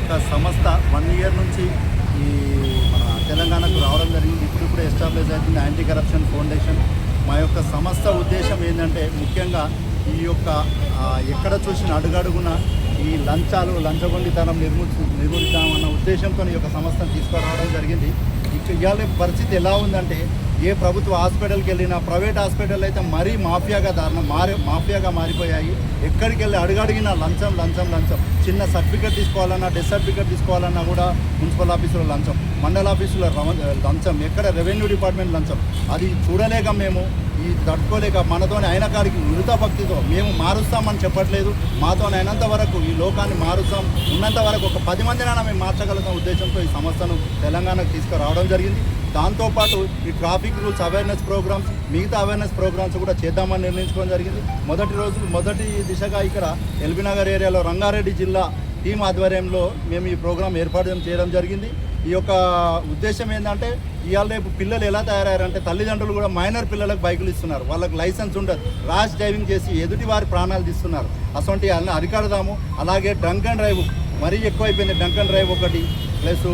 యొక్క సంస్థ 1 ఇయర్ నుంచి ఈ మన తెలంగాణకు రావడం జరిగింది. ఇప్పుడు ఎస్టాబ్లిష్ అవుతుంది యాంటీ కరప్షన్ ఫౌండేషన్. మా యొక్క సంస్థ ఉద్దేశం ఏంటంటే ముఖ్యంగా ఈ యొక్క ఎక్కడ చూసిన అడుగడుగున ఈ లంచగొండితనం నిర్మూలిద్దామన్న ఉద్దేశంతో ఈ యొక్క సంస్థను తీసుకురావడం జరిగింది. ఇవాళ పరిస్థితి ఎలా ఉందంటే ఏ ప్రభుత్వ హాస్పిటల్కి వెళ్ళినా ప్రైవేట్ హాస్పిటల్ అయితే మరీ మాఫియాగా మారిపోయాయి. ఎక్కడికి వెళ్ళి అడుగడిగిన లంచం. చిన్న సర్టిఫికేట్ తీసుకోవాలన్నా డెత్ సర్టిఫికేట్ తీసుకోవాలన్నా కూడా మున్సిపల్ ఆఫీసులో లంచం, మండల ఆఫీసులో లంచం, ఎక్కడ రెవెన్యూ డిపార్ట్మెంట్ లంచం. అది చూడలేక మేము ఈ తట్టుకోలేక మనతోనే అయిన కాడికి మృత భక్తితో మేము మారుస్తామని చెప్పట్లేదు. మాతో అయినంత వరకు ఈ లోకాన్ని మారుస్తాం, ఉన్నంత వరకు ఒక 10 మందినైనా మేము మార్చగలుగుతాం ఉద్దేశంతో ఈ సంస్థను తెలంగాణకు తీసుకురావడం జరిగింది. దాంతోపాటు ఈ ట్రాఫిక్ రూల్స్ అవేర్నెస్ ప్రోగ్రామ్స్, మిగతా అవేర్నెస్ ప్రోగ్రామ్స్ కూడా చేద్దామని నిర్ణయించుకోవడం జరిగింది. మొదటి దిశగా ఇక్కడ ఎల్బీనగర్ ఏరియాలో రంగారెడ్డి జిల్లా టీం ఆధ్వర్యంలో మేము ఈ ప్రోగ్రాం ఏర్పాటు చేయడం జరిగింది. ఈ యొక్క ఉద్దేశం ఏంటంటే ఇవాళ రేపు పిల్లలు ఎలా తయారయ్యారంటే తల్లిదండ్రులు కూడా మైనర్ పిల్లలకు బైకులు ఇస్తున్నారు, వాళ్ళకి లైసెన్స్ ఉండదు, ర్యాష్ డ్రైవింగ్ చేసి ఎదుటి వారి ప్రాణాలు తీస్తున్నారు. అటువంటి అన్నీ అరికడదాము. అలాగే డ్రంక్ అండ్ డ్రైవ్ మరీ ఎక్కువైపోయింది. డ్రంక్ అండ్ డ్రైవ్ ఒకటి, ప్లస్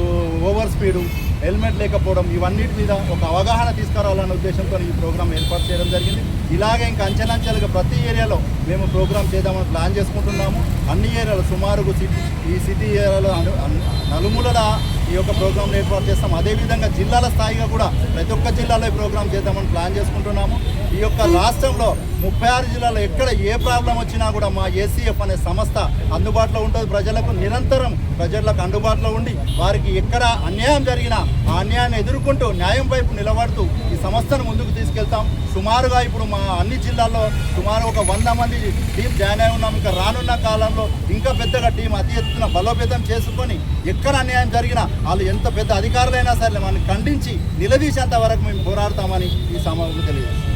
ఓవర్ స్పీడు, హెల్మెట్ లేకపోవడం, ఇవన్నిటి మీద ఒక అవగాహన తీసుకురావాలన్న ఉద్దేశంతో ఈ ప్రోగ్రాం ఏర్పాటు చేయడం జరిగింది. ఇలాగే ఇంకా అంచెలంచెలుగా ప్రతి ఏరియాలో మేము ప్రోగ్రాం చేద్దామని ప్లాన్ చేసుకుంటున్నాము. అన్ని ఏరియాలో సుమారుగా ఈ సిటీ ఏరియాలో నలుమూలల ఈ యొక్క ప్రోగ్రాంలు ఏర్పాటు చేస్తాం. అదేవిధంగా జిల్లాల స్థాయిగా కూడా ప్రతి ఒక్క జిల్లాలో ఈ ప్రోగ్రాం చేద్దామని ప్లాన్ చేసుకుంటున్నాము. ఈ యొక్క రాష్ట్రంలో 36 జిల్లాలో ఎక్కడ ఏ ప్రాబ్లం వచ్చినా కూడా మా ఏసీఎఫ్ అనే సంస్థ అందుబాటులో ఉంటుంది. ప్రజలకు నిరంతరం ప్రజలకు అందుబాటులో ఉండి వారికి ఎక్కడ అన్యాయం జరిగినా ఆ అన్యాయాన్ని ఎదుర్కొంటూ న్యాయం వైపు నిలబడుతూ ఈ సంస్థను ముందుకు తీసుకెళ్తాం. సుమారుగా ఇప్పుడు మా అన్ని జిల్లాల్లో సుమారు ఒక 100 మంది టీం జాయిన్ అయి ఉన్నాం. ఇంకా రానున్న కాలంలో ఇంకా పెద్దగా టీం అతి ఎత్తున బలోపేతం చేసుకొని ఎక్కడ అన్యాయం జరిగినా వాళ్ళు ఎంత పెద్ద అధికారులైనా సరే మనల్ని ఖండించి నిలదీసేంత వరకు మేము పోరాడతామని ఈ సమావేశంలో తెలియజేస్తాం.